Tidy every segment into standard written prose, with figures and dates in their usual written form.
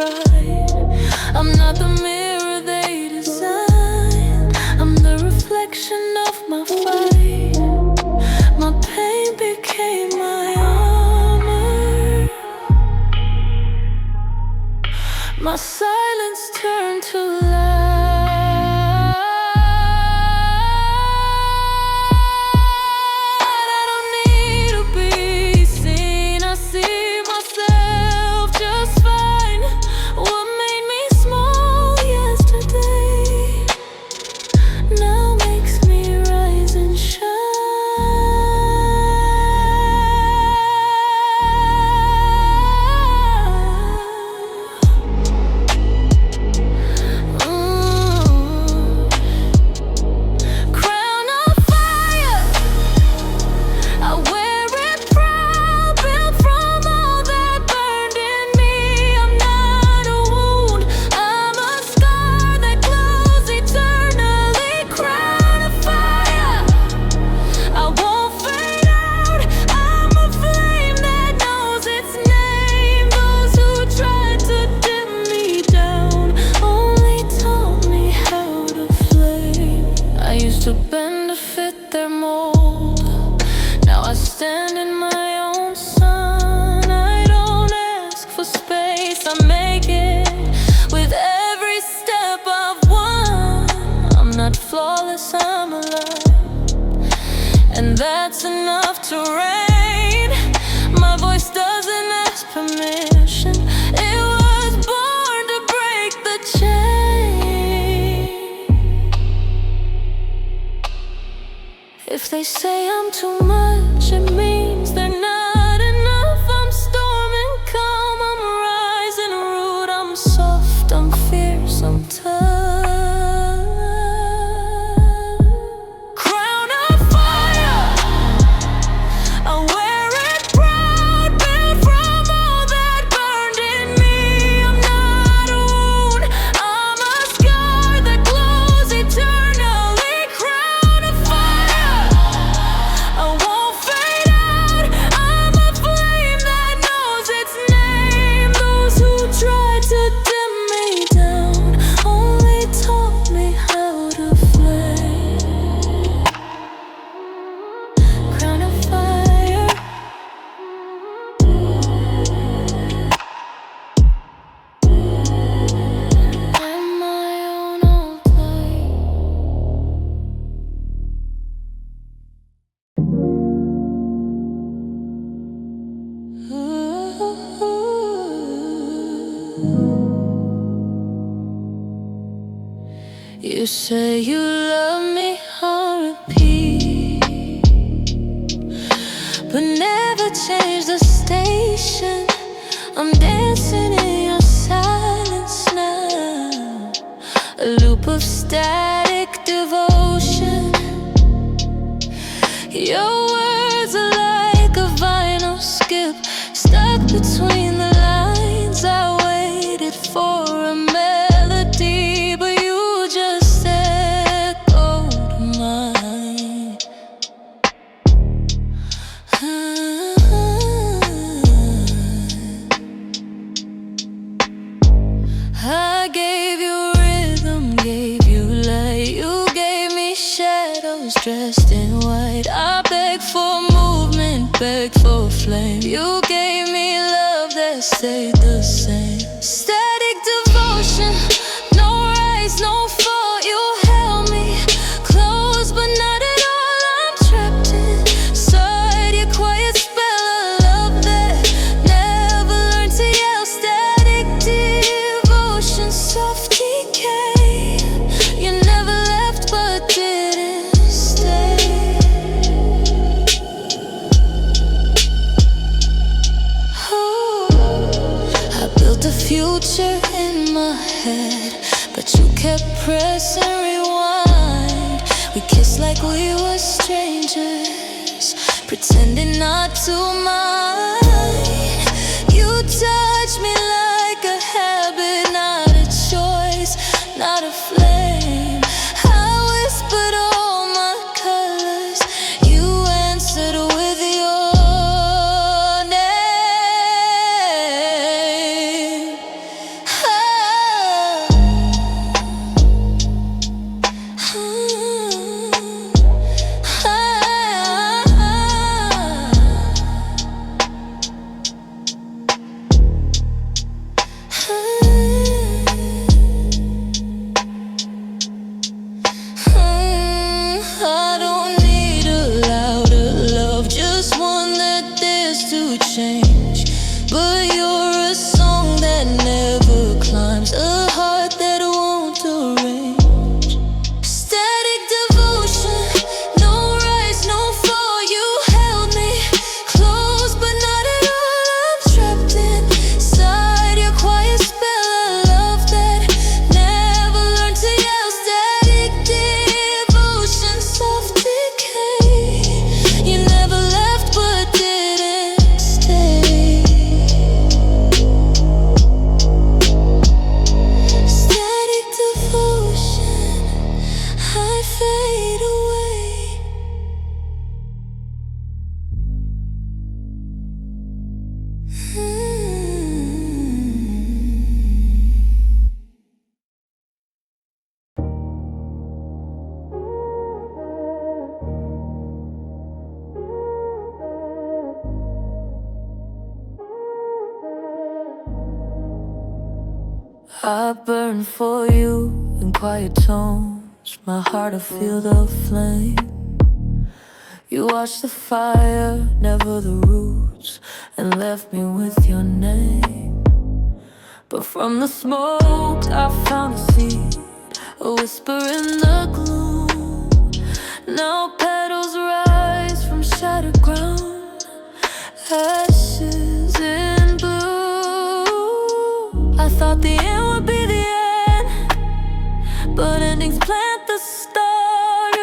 pride. I'm not the mirror they designed, I'm the reflection of my fight. My pain became my armor, my silence turned to light. I don't need to be seen, I see myself just fine. What made me small yesterday now makes me rise and shine. Crown of fire, I wear it proud, built from all that burned in me. I'm not a wound, I'm a scar that glows eternally. Crown of fire, I won't fade out, I'm a flame that knows its name. Those who tried to dim me down only taught me how to flame. I used to bend to fit their mold, now I stand in my own sun. I don't ask for space, I make it with every step I've won. I'm not flawless, I'm alive, and that's enough to reign. My voice doesn't ask permission, it was born to break the chain. If they say I'm too much, it means they're not enough. I'm storming calm, I'm rising rude, I'm soft, I'm fierce, I'm tough. Crown of fire, I wear it proud, built from all that burned in me. I'm not a wound, I'm a scar that glows eternally. Crown of fire, I won't fade out, I'm a flame that knows its name. Those who tried to dim me down only taught me how to flame. Crown of fire, I'm my own old light. You say you love me on repeat, but never change the station. I'm dancing in your silence now, a loop of static devotion. Your words are like a vinyl skip, stuck between the lines. I waited for a melody, but you just echoed mine. I gave you rhythm, gave you light, you gave me shadows dressed in white. I begged for movement, begged for flame. You gave me love that stayed the same. Static devotion, no rise, no fall. You held me close, but not at all. I'm trapped inside your quiet spell of love that never learned to yell. Static devotion, soft decay. You never left but didn't stay. I built a future in my head, but you kept pressing rewind. We kissed like we were strangers, pretending not to mind. You touched me like a habit, not a choice, not a flame. I whispered all my colors, you answered with your name. I burn for you in quiet tones, my heart, I feel the flame. You watched the fire, never the roots, and left me with your name. But from the smoke I found a seed, a whisper in the gloom. Now petals rise from shattered ground, ashes in bloom. I thought the end would be the end, but endings plant the start.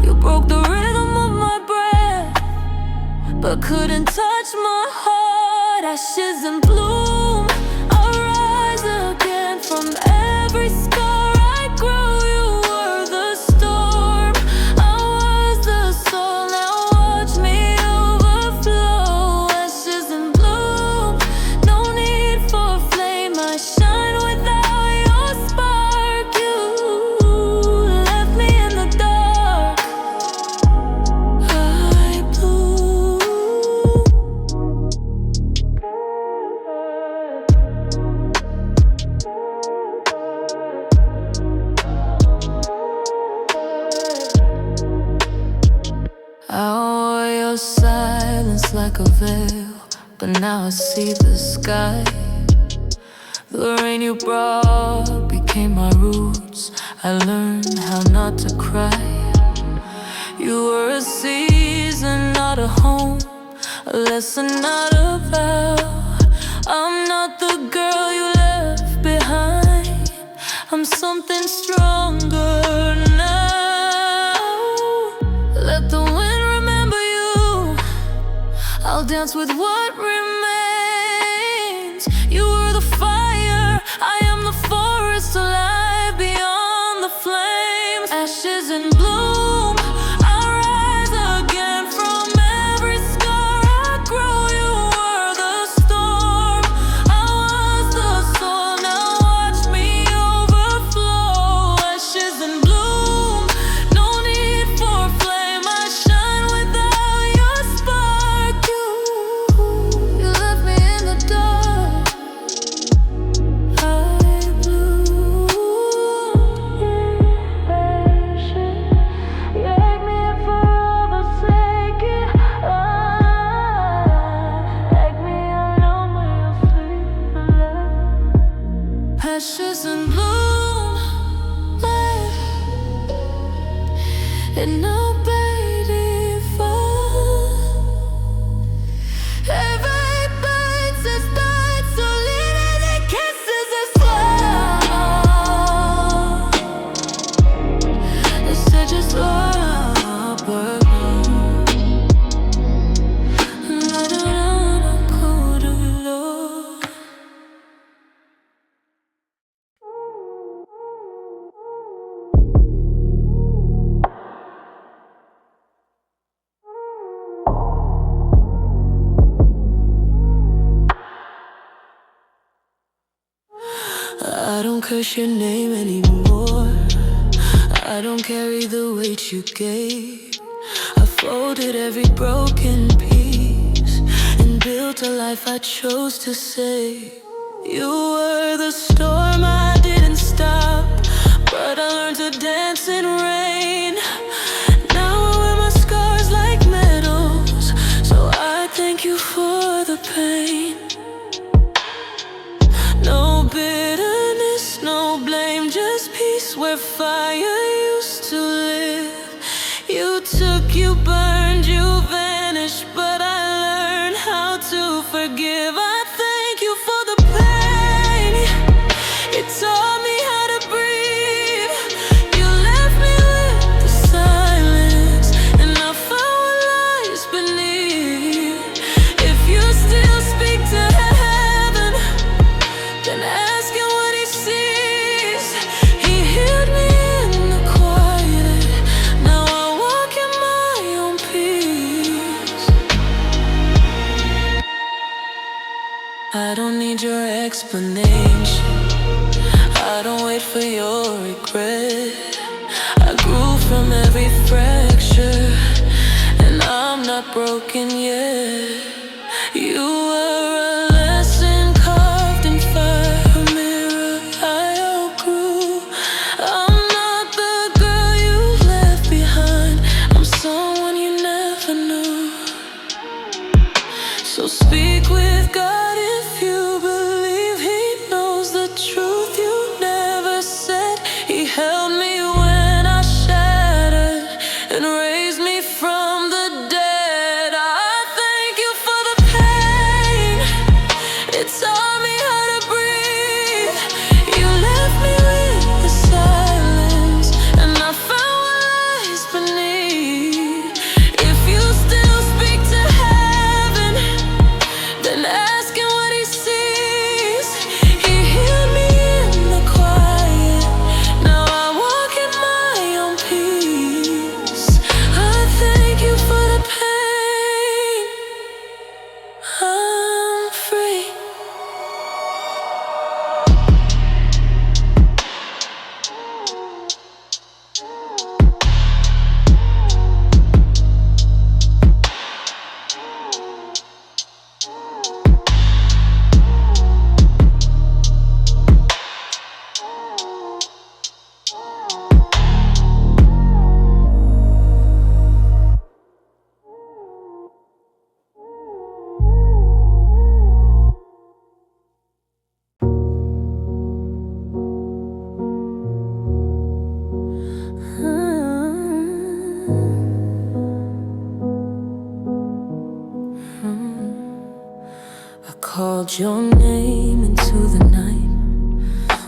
You broke the rhythm of my breath, but couldn't touch my heart. Ashes in bloom, I rise again from every scar I grew. You were the storm, I was the soul. Now watch me overflow. Ashes in bloom, no need for flame. I shine without your spark. You left me in the dark. I bloom. I wore your silence like a veil, but now I see the sky. The rain you brought became my roots. I learned how not to cry. You were a season, not a home, a lesson, not a vow. I'm not the girl you left behind, I'm something stronger now. Let the wind remember you, I'll dance with what remains. You were the fire, I am the forest alive beyond the flames. Ashes in bloom, I rise again from every scar I grow. You were the storm, I was the soul. Now watch me overflow. Ashes in bloom, no need for flame. I shine without your spark. You left me in the dark. I bloom. Make me forever sacred. Make me alone when you sleep alive. Ashes and bloom, and nobody fall. Every bite says bite, so little that kisses a swallow. They said just Robert. I don't curse your name anymore, I don't carry the weight you gave. I folded every broken piece and built a life I chose to save. You were the storm, I didn't stop, but I learned to dance in rain. Now I wear my scars like medals, so I thank you for the pain. No bitterness, no blame, just peace where fire used to live. You took, you burned, you vanished, but I learned how to forgive. I thank you for the pain, it taught me how to breathe. You left me with the silence, and I found what lies beneath. If you still speak to heaven, then ask him what he sees. He healed me in the quiet, now I walk in my own peace. I don't need your explanation, I don't wait for your regret. I grew from every fracture, and I'm not broken yet. You were a lesson carved in fire, a mirror your name into the night,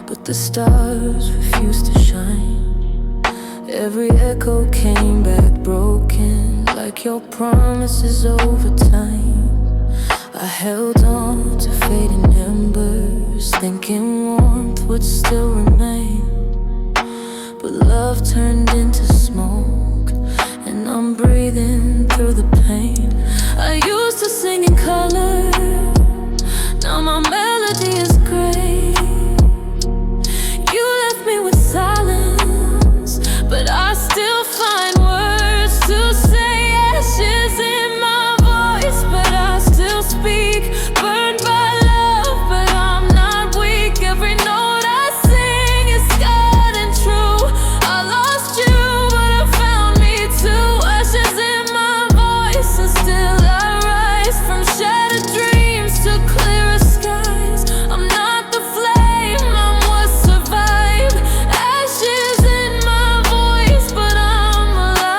but the stars refused to shine. Every echo came back broken, like your promises over time. I held on to fading embers, thinking warmth would still remain. But love turned into smoke, and I'm breathing through the pain. I used to sing in color, now my melody is gray. You left me with silence, but I still find words to say. Ashes in my voice, but I still speak. Burned by love, but I'm not weak. Every note I sing is scarred and true. I lost you, but I found me too. Ashes in my voice, and still I rise from shattered dreams to clearer skies. I'm not the flame, I'm what survived. Ashes in my voice, but I'm alive.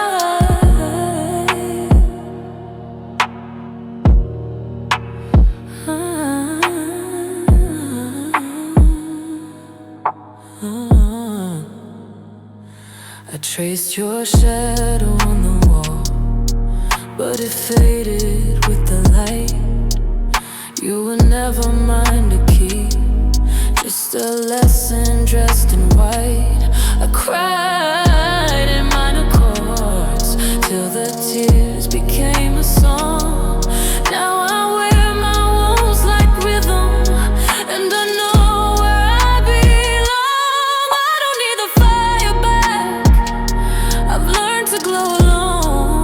I traced your shadow on the wall, but it faded with the light. You were never mine to keep, just a lesson dressed in white. I cried in minor chords till the tears became a song. Now I wear my wounds like rhythm, and I know where I belong. I don't need the fire back, I've learned to glow alone.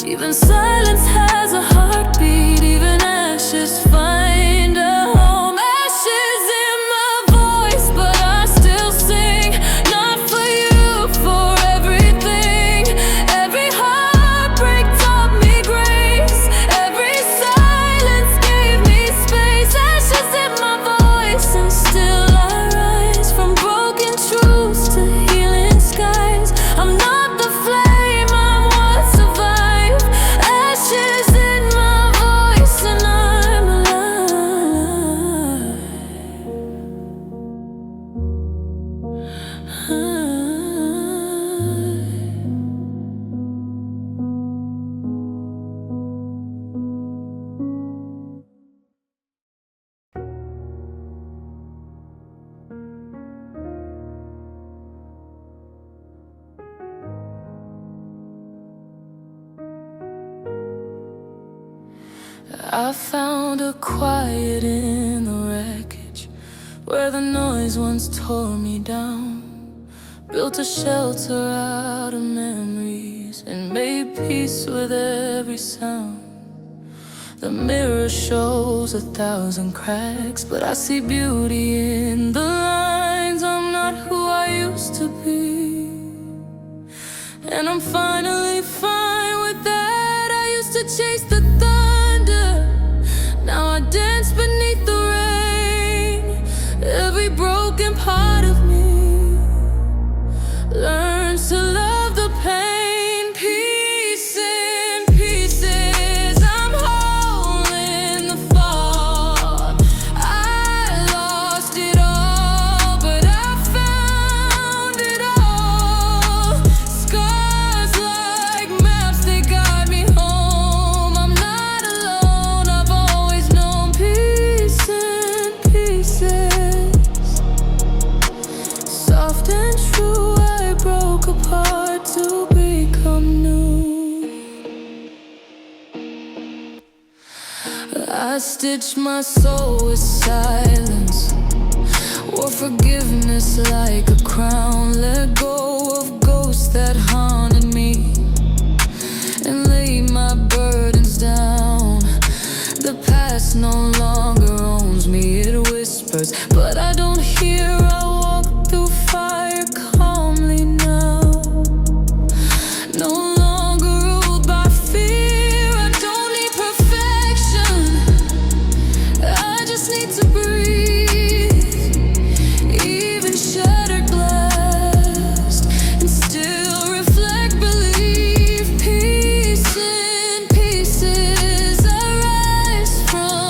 Even silence has a heartbeat, even ashes find a home. Ashes in my voice, but I still sing. Not for you, for everything. Every heartbreak taught me grace, every silence gave me space. Ashes in my voice, and still I rise from broken truths to healing skies. I'm not the flame, I'm what survived. Ashes in my voice, and I'm alive. I found a quiet in the wreckage, where the noise once tore me down. Built a shelter out of memories, and made peace with every sound. The mirror shows 1,000 cracks, but I see beauty in the lines. I'm not who I used to be, and I'm finally fine with that. I used to chase the thunder, now I dance beneath the rain. Every broken part of me learns to love the pain. Piece in pieces, I'm whole in the fall. I lost it all, but I found it all. Scars like maps, they guide me home. I'm not alone, I've always known. Piece in pieces, soft and true, I broke apart to become new. I stitched my soul with silence, wore forgiveness like a crown. Let go of ghosts that haunted me, and laid my burdens down. The past no longer owns me, it whispers, but I don't hear. I walk through fire calmly now, no longer ruled by fear. I don't need perfection, I just need to breathe. Even shattered glass, and still reflect belief. Piece in pieces, I rise from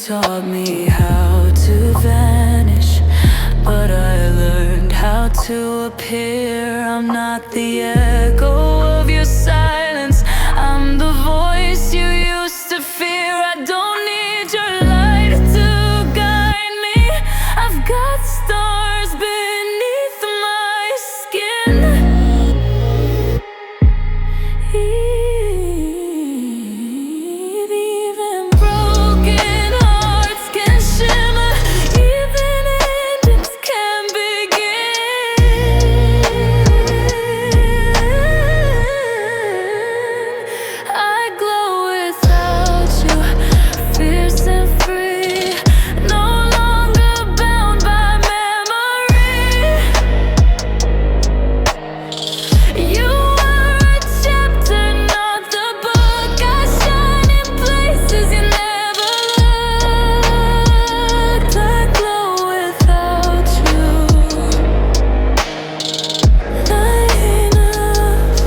taught me how to vanish, but I learned how to appear. I'm not the echo of your silence, I'm the voice you used to fear. I don't need your light to guide me, I've got stars beneath my skin. Even broken hearts can shimmer, even endings can begin. I glow without you, fierce and free, no longer bound by memory. You are a chapter, not the book. I shine in places you never looked. I glow without you. Not enough.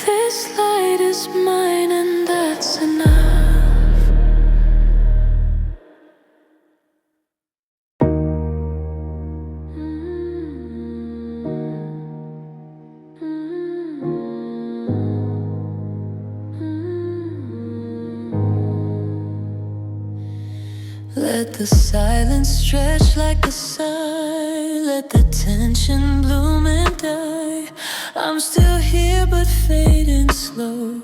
This light is mine, and that's enough. Let the silence stretch like a sigh, let the tension bloom and die. I'm still here but fading slow.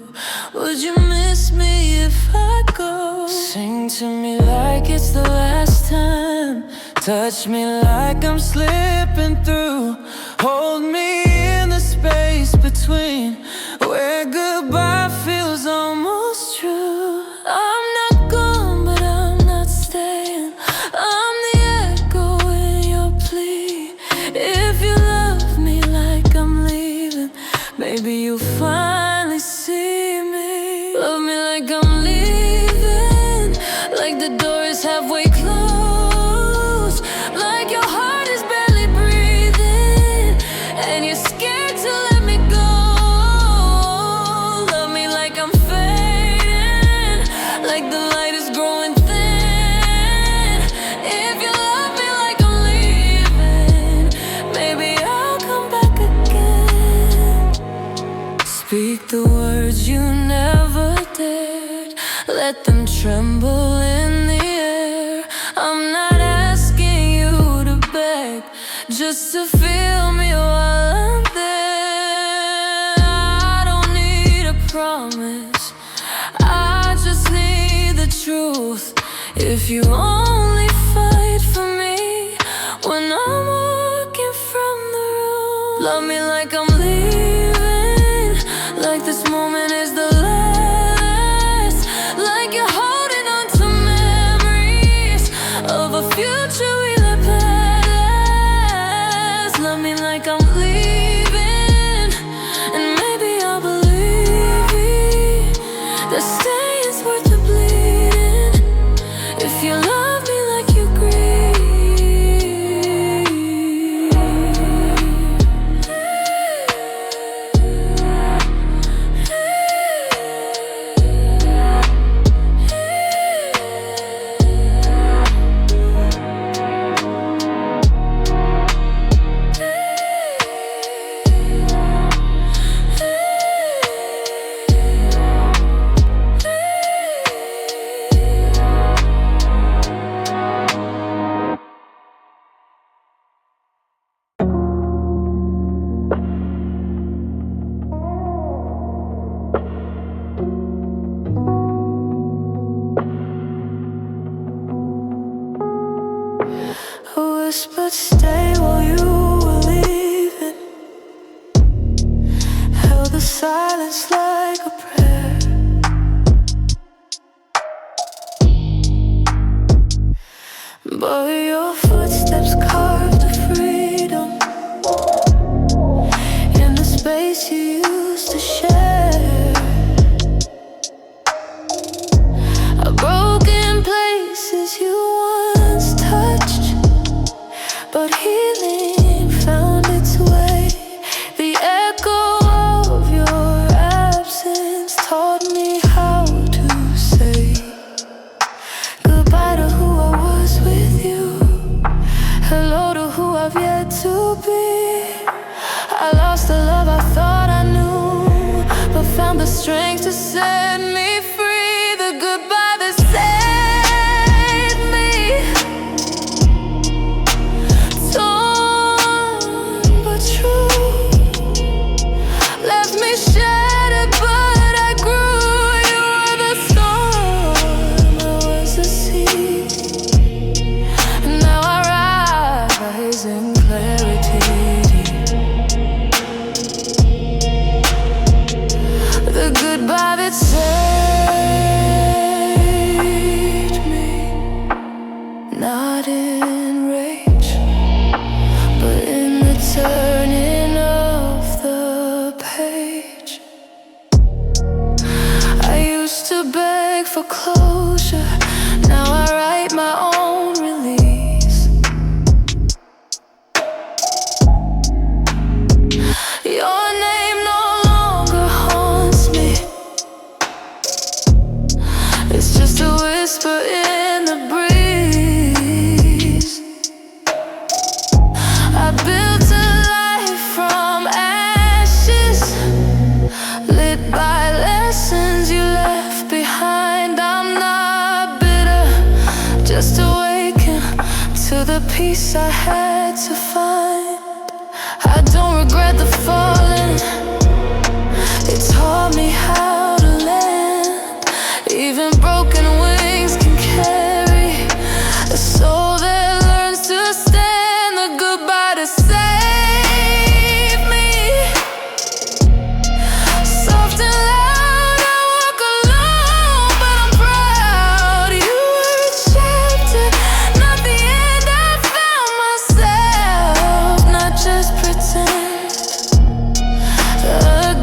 Would you miss me if I go? Sing to me like it's the last time, touch me like I'm slipping through. Hold me in the space between, where goodbye feels almost true. I'm not gone, but I'm not staying. I'm the echo in your plea. If you love me like I'm leaving, maybe you'll finally see me. Love me like I'm leaving, like the door is halfway closed, like your heart is barely breathing, and you're scared to let me go. Love me like I'm fading, like the light is growing thin. If you love me like I'm leaving, maybe I'll come back again. Speak the words you never dared, let them tremble in the air. I'm not asking you to beg, just to feel me while I'm there. I don't need a promise, I just need the truth. If you only fight for me when I'm walking from the room. Love me like I'm leaving, like this moment is the last, like you're holding on to memories of a future we let pass. Love me like I'm leaving, and maybe I'll believe that staying's worth the bleeding. If you love me like you I whispered stay while you were leaving, held the silence like a prayer. But your footsteps carved a freedom in the space you used to share. Broken places you once touched, but healing found its way. The echo of your absence taught me how to say just awaken to the peace I had to find. I don't regret the falling, it taught me how to land. Even broken wings can carry a soul that learns to stand. The goodbye to save me, soft and loud. I walk alone, but I'm proud. You were a chapter, not the end. I found myself, not just pretend. A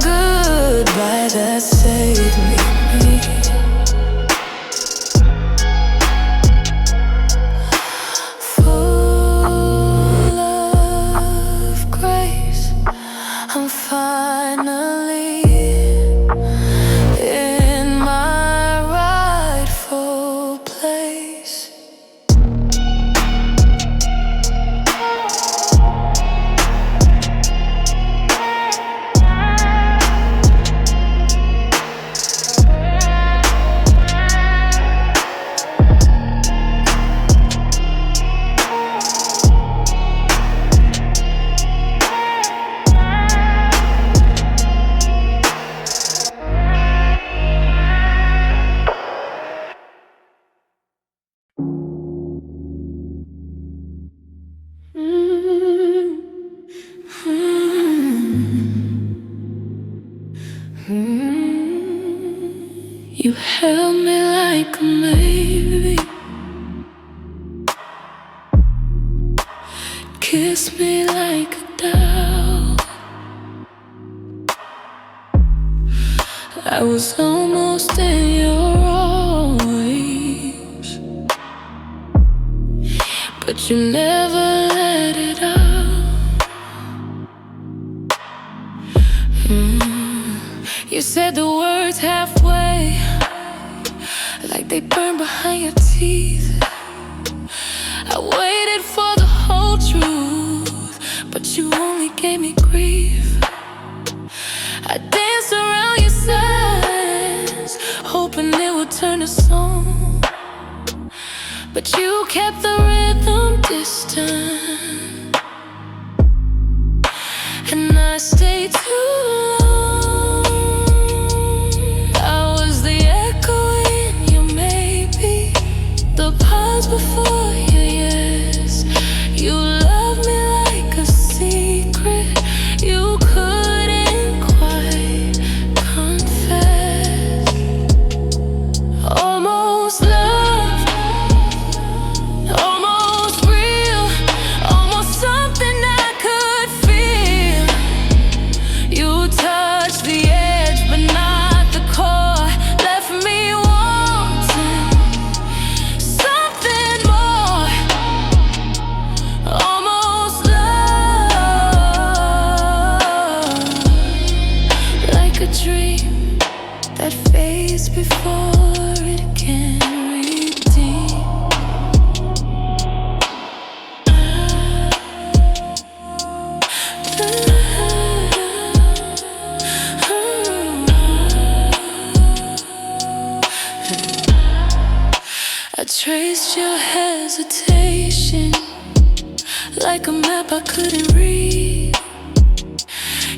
goodbye that saved me. Full of grace, I'm finally in my rightful place. You held me like a baby, kissed me like a doll. I was almost in your arms, but you never let it out. You said the words halfway, like they burn behind your teeth. I waited for the whole truth, but you only gave me grief. I danced around your silence, hoping it would turn to song, but you kept the rhythm distant, and I stayed too long. I was the echo in your maybe, the pause before your yes. You loved me like a secret you couldn't quite confess. Almost love, almost real, almost something I could feel. You touched the edge, but not the core. Left me wanting something more. Almost love, like a dream that fades before it can redeem. I traced your hesitation like a map I couldn't read.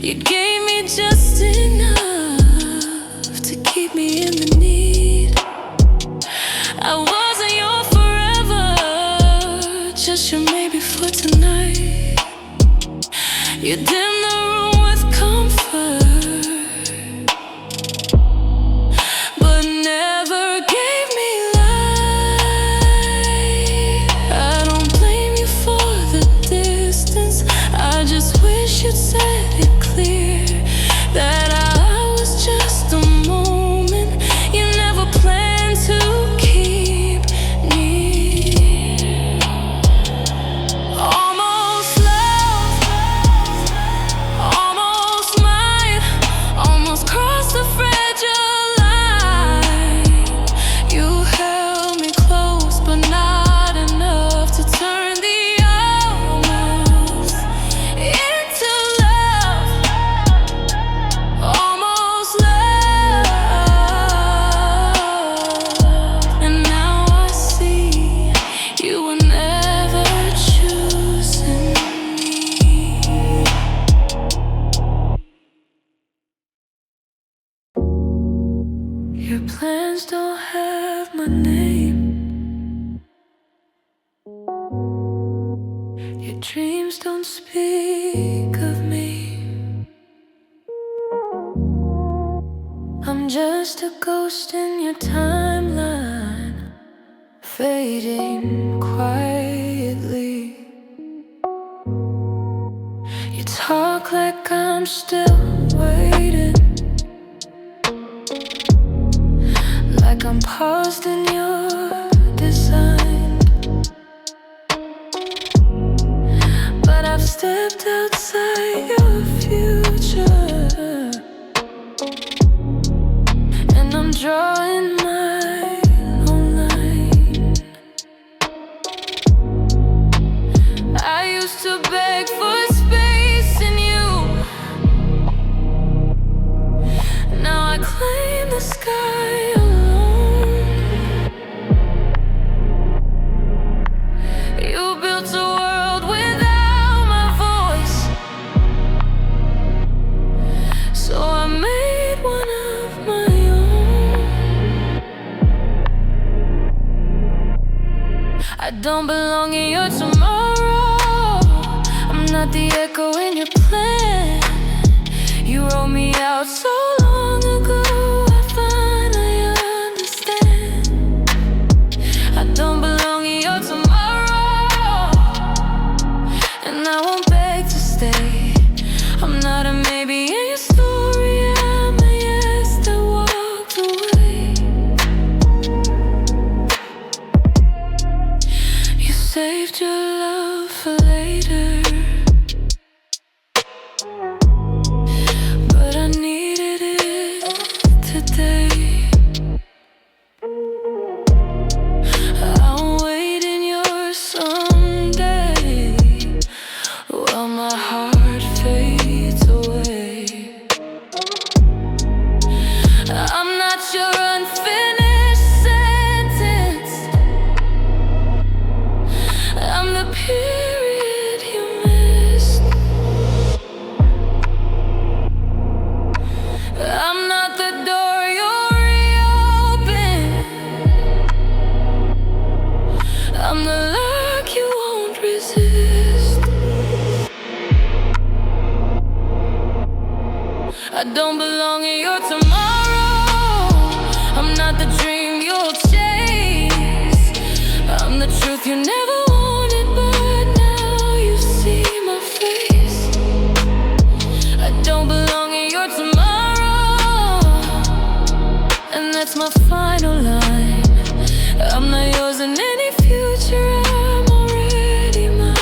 You gave me just enough to keep me in the need. I wasn't your forever, just your maybe for tonight. You dimmed the room with comfort, but never gave me light. I don't blame you for the distance, I just wish you'd said it clear that I was just a moment you never planned to keep near. Almost love, almost mine, Dreams don't speak of me. I'm just a ghost in your timeline, fading quietly. You talk like I'm still waiting, like I'm paused in your design. But I've stepped outside your future, and I'm drawing my own line. I used to beg for space in you. Now I claim the sky alone. You built a world without my voice, so I made one of my own. I don't belong in your tomorrow. I'm not the echo in your plan. You wrote me out so long ago, I finally understand. I don't belong in your tomorrow, and I won't beg to stay. I'm not a maybe in your story, I'm a yes that walked away. You saved your love for later, but I needed it today. I'm waiting your someday, while my heart fades away. I'm not your unfinished sentence, I'm the period you missed. I'm not the door you'll reopen, I'm the lock you won't resist. I don't belong in your tomorrow. I'm not the dream you'll chase. I'm the truth you never wanted, but now you see my face. I don't belong in your tomorrow, and that's my final line. I'm not yours in any future, I'm already mine.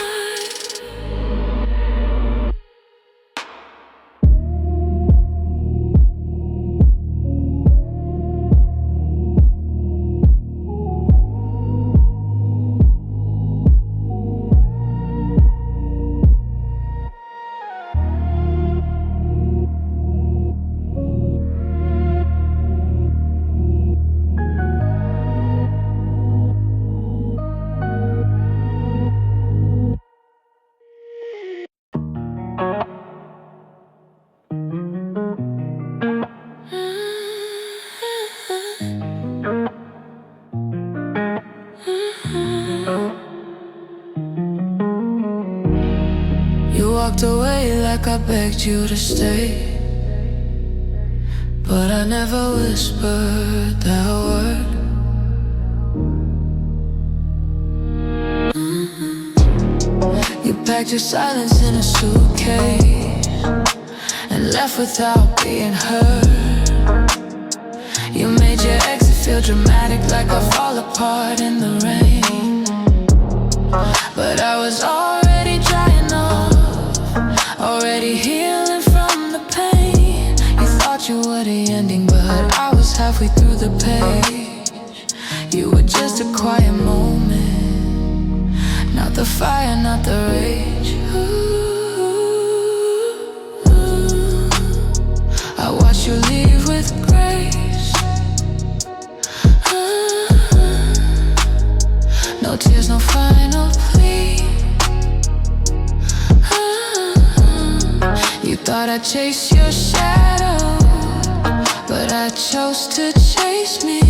You walked away like I begged you to stay, but I never whispered that word. You packed your silence in a suitcase and left without being heard. You made your exit feel dramatic, like I fall apart in the rain. But I was already drying off, already healing from the pain. You thought you were the ending, but I was halfway through the page. You were just a quiet moment, not the fire, not the rage. I watched you leave with grace. No tears, no final plea. You thought I'd chase your shadow, but I chose to chase me.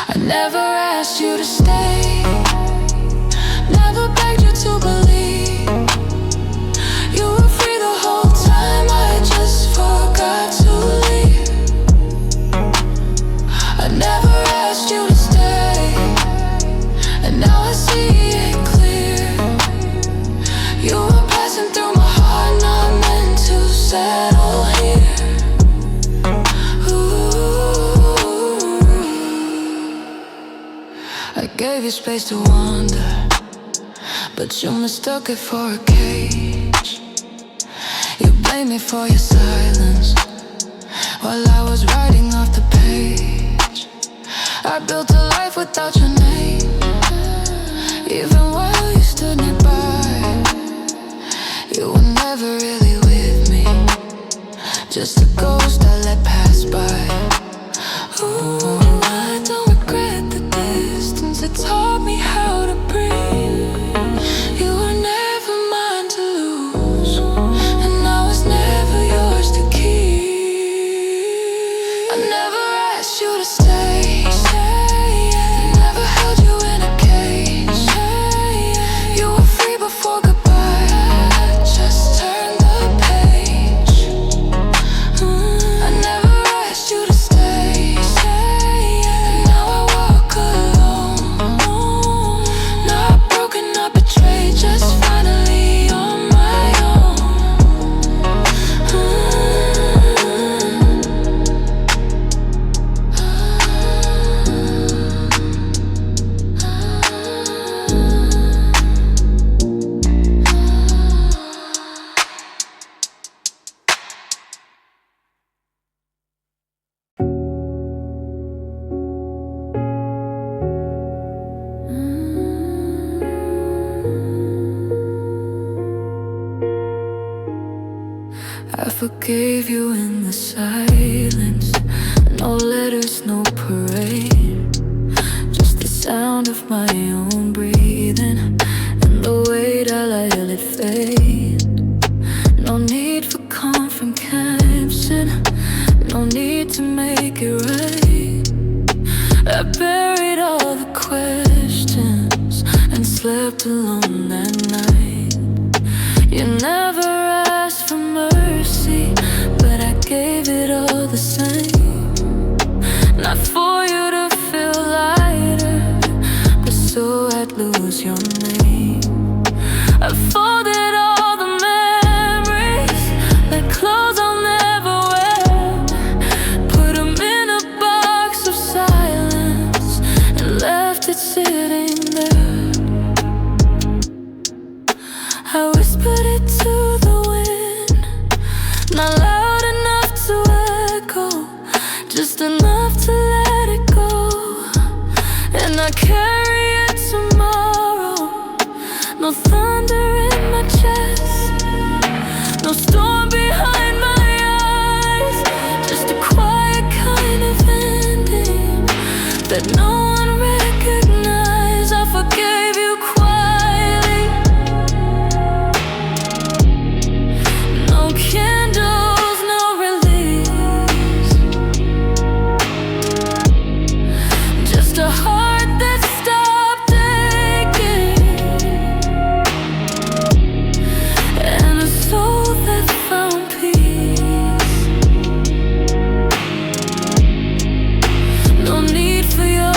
I never asked you to stay, never begged you to believe. You were free the whole time, I just forgot to leave. I never asked you to stay, and now I see it clear. You were passing through my heart, not meant to settle here. I gave you space to wander, but you mistook it for a cage. You blame me for your silence while I was writing off the page. I built a life without your name, even while you stood nearby. You were never really with me, just a ghost I let pass by. Ooh, I don't regret the distance, it taught me how to breathe. You were never mine to lose, and I was never yours to keep. I never asked you to stay, never held you in a cage. You were free before goodbye, I just turned the page. I never asked you to stay, and now I walk alone. Not broken, not betrayed, just finally on my own. I forgave you in the silence. No letters, no parade, just the sound of my own breathing and the weight I let it fade. No need for confrontation, no need to make it right. I buried all the questions and slept alone that night. You never asked for mercy, but I gave it all the same. Not for you to feel lighter, but so I'd lose your name. I folded all the memories like clothes I'll never wear, put them in a box of silence and left it sitting there. I whispered it to the wind, not loud enough to echo, just enough to let it go. And I carry it tomorrow. No thunder in my chest, no storm behind my eyes, just a quiet kind of ending that no one recognized. I forgave you quietly. No candles, no release, just a heart that stopped aching, and a soul that found peace. No need for your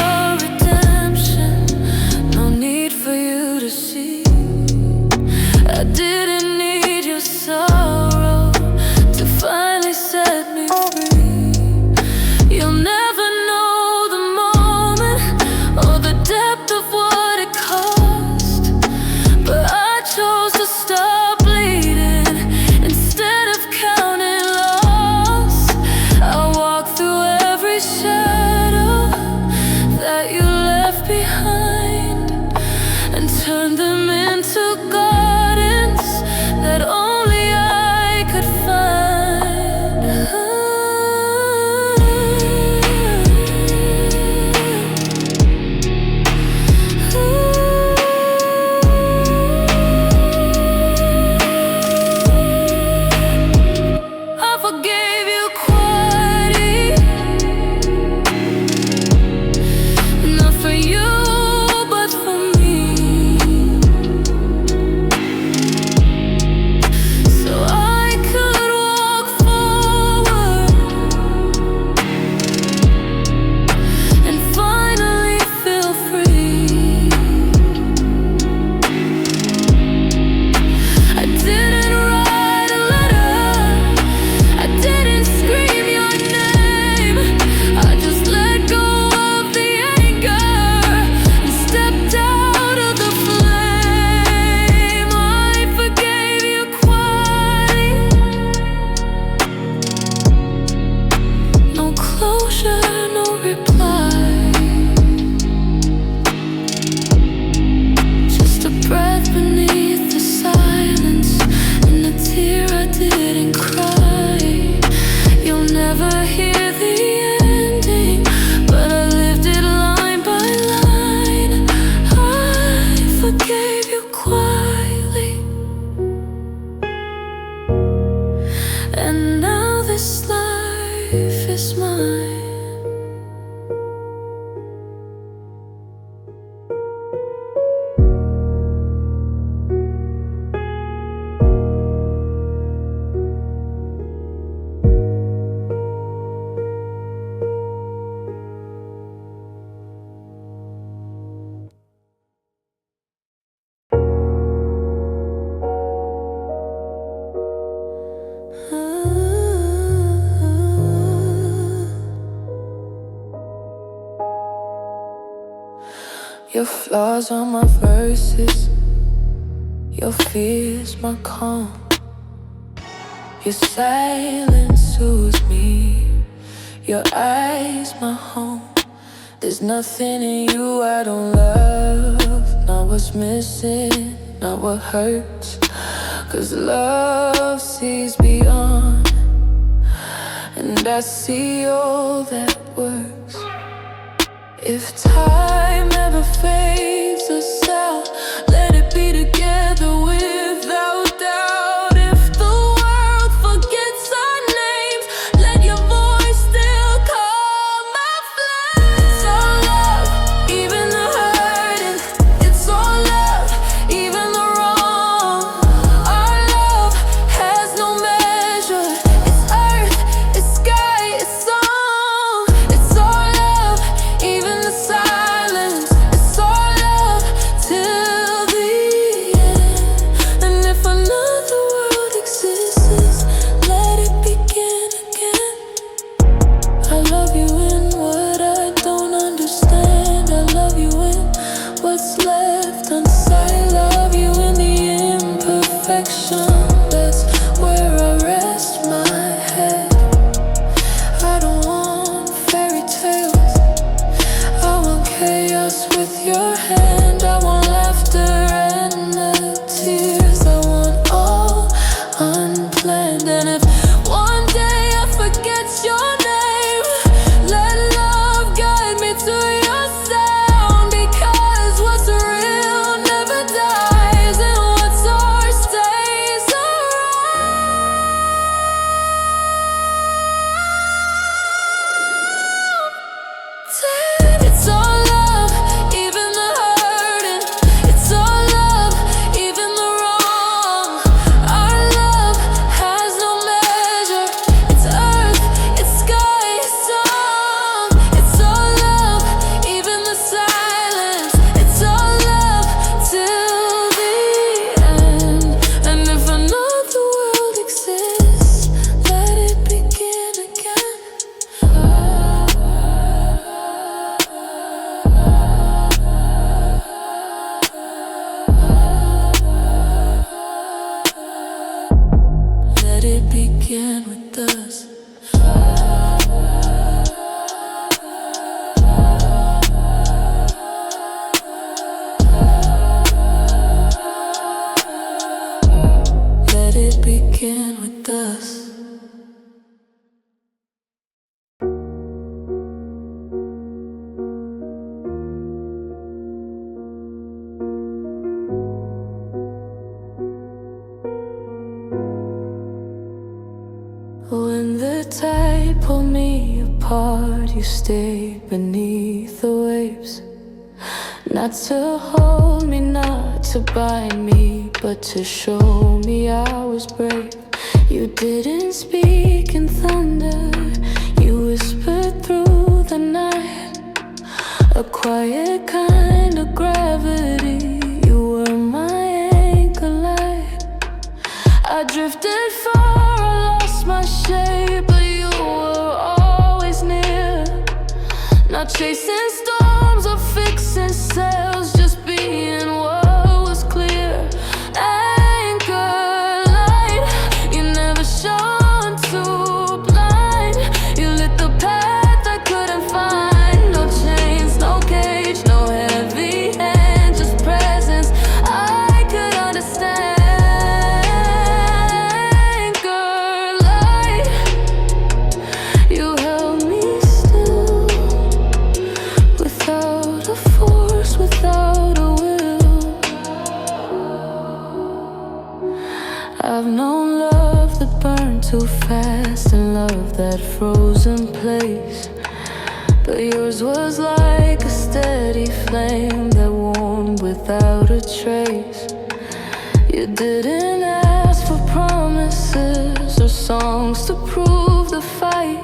Your flaws are my verses, your fears my calm. Your silence soothes me, your eyes my home. There's nothing in you I don't love, not what's missing, not what hurts. 'Cause love sees beyond, and I see all that works. If time ever fades us out, let it be together without doubt. If the world forgets our names, let your voice still call my flame. It's all love, even the hurting. It's all love, even the wrong. Our love has no measure. It's earth, it's sky, it's song. It's all love, even the silence. It's all love till the end. And if another world exists, let it begin again. I love you in what I don't understand. I love you in what's left unsaid. Love you in the imperfection. That's where I rest my head. I don't want fairy tales, I want chaos with your hand. I want laughter and the tears. I want all unplanned. And if one day I forget your name, let love guide me to your sound. Because what's real never dies, and what's ours stays around. It's all love, even the hurting. It's all love, even the wrong. Our love has no measure. It's earth, it's sky, it's song. It's all love, even the silence. It's all love till the end. And if another world exists, let it begin again. Let it begin with us. Let it begin with us. When the tide pulled me apart, you stayed beneath the waves. Not to hold me, not to bind me, but to show me I was brave. You didn't speak in thunder, you whispered through the night. A quiet kind of gravity, you were my anchor light. I drifted far, I lost my shape, but you were always near. Not chasing storms or fixing sails, just being what was clear. Anchor light, you never shone too blind. You lit the path I couldn't find. No chains, no cage, no heavy hand, just presence I could understand. Anchor light, you held me still, without a force, without a will. I've known love that burned too fast and love that froze in place, but yours was like a steady flame that warmed without a trace. You didn't ask for promises or songs to prove the fight.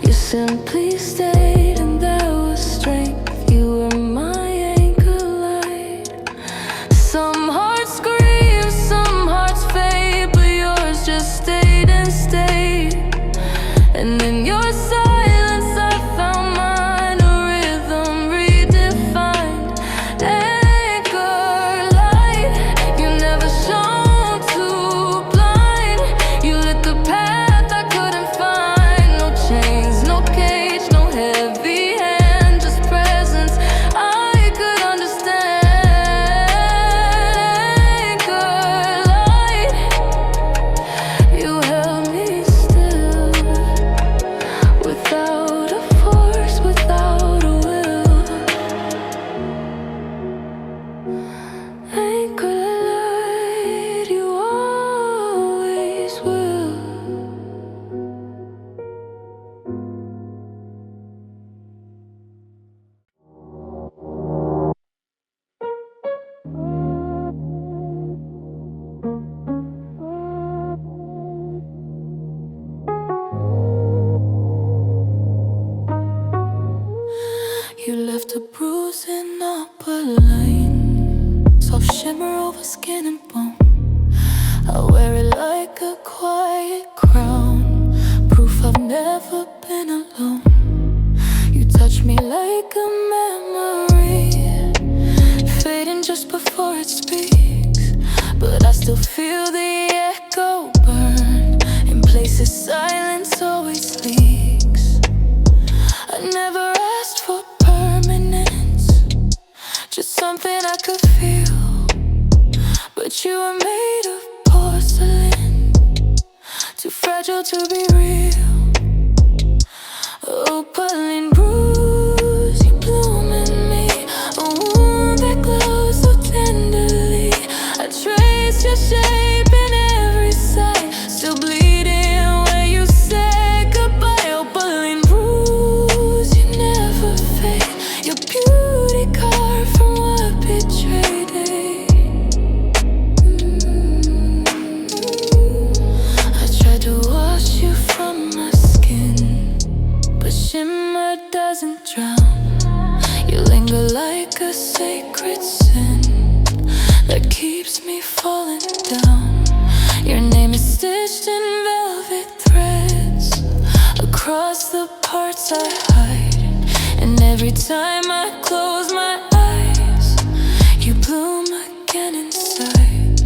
You simply stayed, and that was strength. You were my anchor light. Some hearts scream, some hearts fade, but yours just stayed and stayed. And in your silence I found mine, a rhythm redefined. you left a bruise in upper line. Soft shimmer over skin and bone. I wear it like a quiet crown, proof I've never been alone. You touch me like a memory, fading just before it speaks, but I still feel the echo burn in places silence always leaks. I never asked for permanence, just something I could feel, but you were made of porcelain, too fragile to be real. Opaline bruise, you bloom in me, a wound that glows so tenderly. I trace your shape in every sight, still bleeding where you said goodbye. Opaline bruise, you never fade, your beauty carved from what betrayed it. I tried to wash you from my skin, but shimmer doesn't drown. You linger like a sacred sin that keeps me falling down. Your name is stitched in velvet threads across the parts I hide, and every time I close my eyes, you bloom again inside.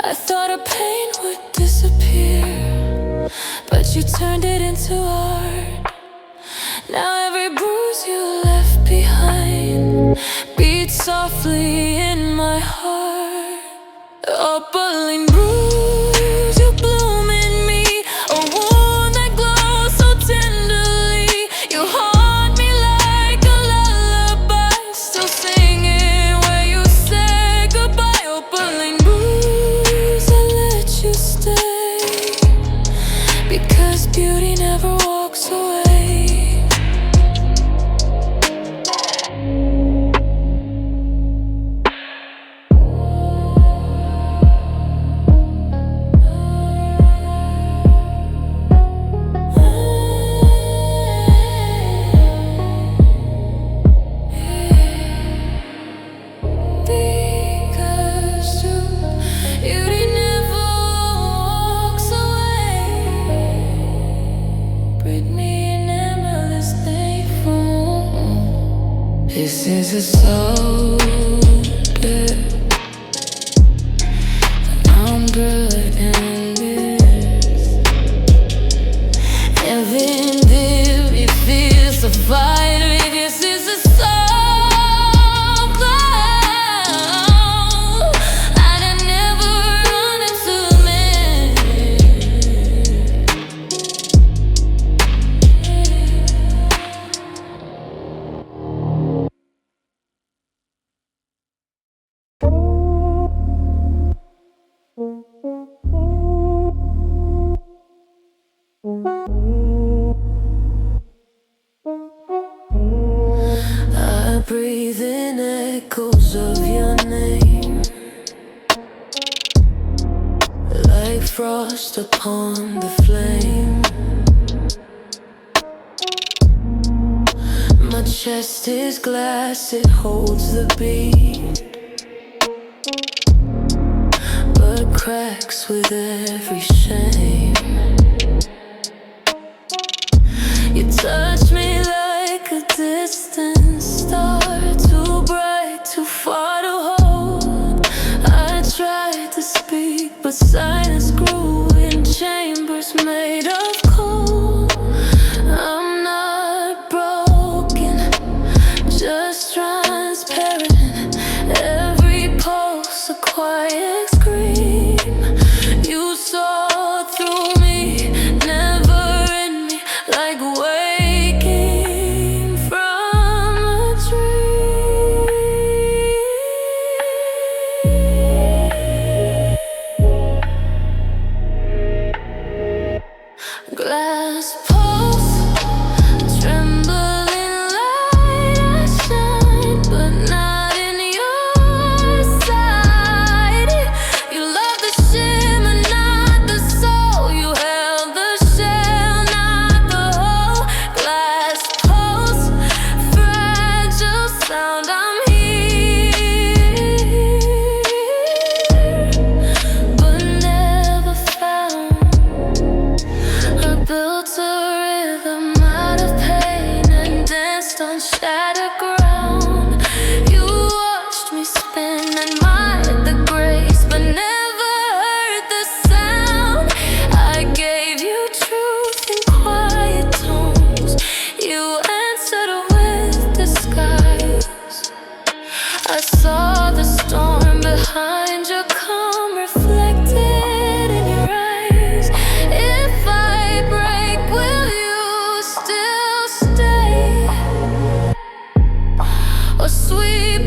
I thought our pain would disappear, but you turned it into art. Now every bruise you left behind beats softly in my heart. Opaline bruise, you bloom in me, a wound that glows so tenderly. You haunt me like a lullaby, still singing where you said goodbye. Opaline bruise, I let you stay, because beauty never walks away. Because beauty never walks away. Britney and Emma's name. This is a soul that I'm good in this. Even if it feels to fight me, this is a soul cloud. I'd never run into I breathe in echoes of your name, like frost upon the flame. My chest is glass, it holds the beat, but cracks with every shame. You touch me like a distant star, too bright, too far to hold. I tried to speak, but silence grew in chambers made of coal. I'm not broken, just transparent. Every pulse a quiet scream. You saw through me,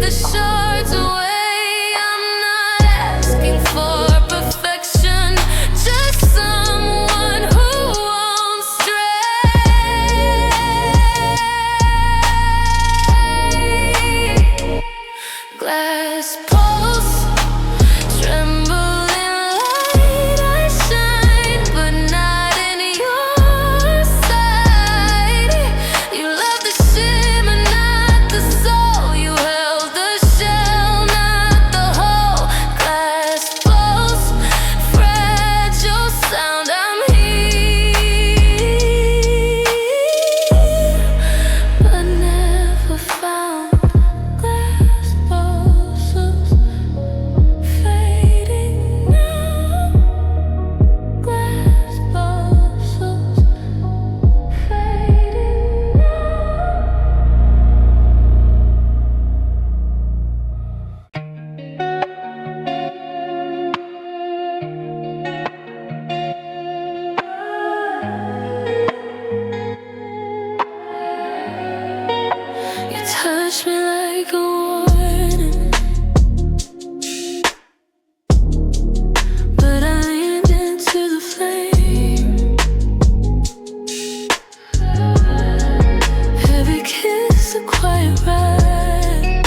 the shards away. I'm not asking for perfection, just someone who won't stray. Glass pulse, tremble in light. I shine, but not in your sight. You love the shimmer, not the soul. You held the shell, not the whole. Glass pulse, fragile sound. I'm here, but never found. Glass pulses fading now. Glass pulses fading now. You touch me like a warning, but I leaned into the flame. Heavy kiss, a quiet ride.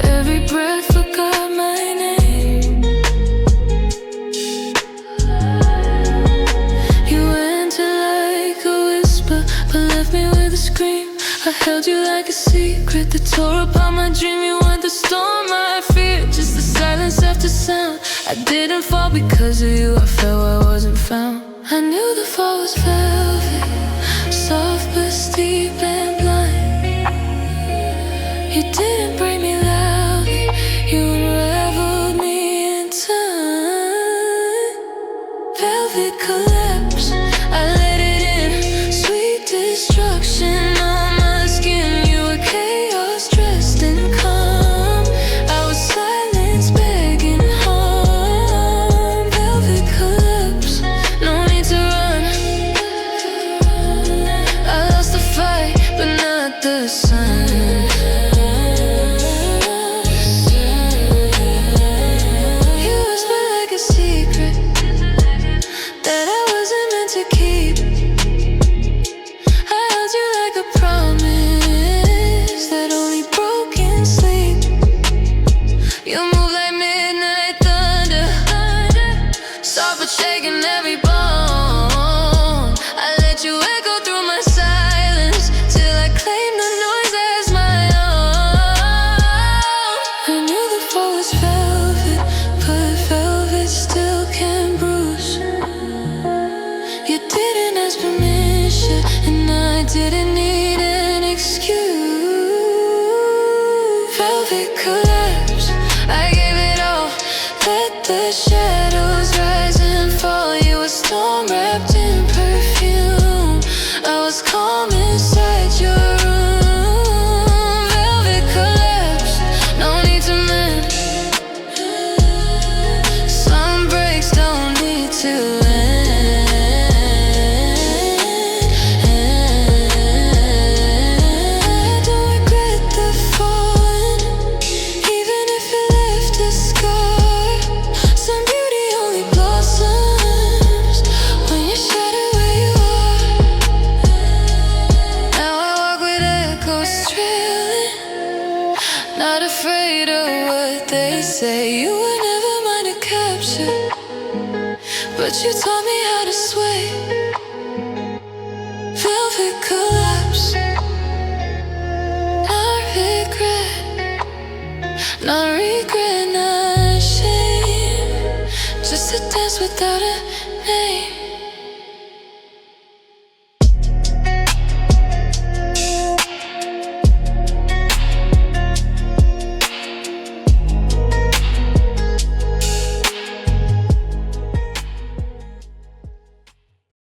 Every breath forgot my name. You entered like a whisper, but left me with a scream. I held you like a secret that tore apart my dream. You weren't the storm I feared, just the silence after sound. I didn't fall because of you, I felt I wasn't found. I knew the fall was velvet, soft but steep and blind. You didn't break me loudly, you unraveled me in time. Velvet collapse, I let it in, sweet destruction on my skin. You were chaos dressed in calm, I was silence begging harm. Velvet collapse, no need to run. I lost the fight, but not the sun. You whispered like a secret that I wasn't meant to keep. I held you like a promise that only broke in sleep. You move like midnight thunder, soft but shaking every bone. I let you echo through my silence till I claimed the noise as my own. I knew the fall was velvet, but velvet still can bruise. You didn't ask permission, and I didn't need an excuse. Velvet collapse, I gave it all, let the shadows rise and fall. You were storm wrapped in perfume, I was calm inside your room. Velvet collapse, no need to mend. Some breaks don't need to end. Don't regret the falling, even if it left a scar. Some beauty only blossoms when you shadow where you are. Now I walk with echoes trailing, not afraid of what they say. You were never mine to capture, but you taught me how to sway. Velvet collapse, not regret, not regret, not shame. Just a dance without a name.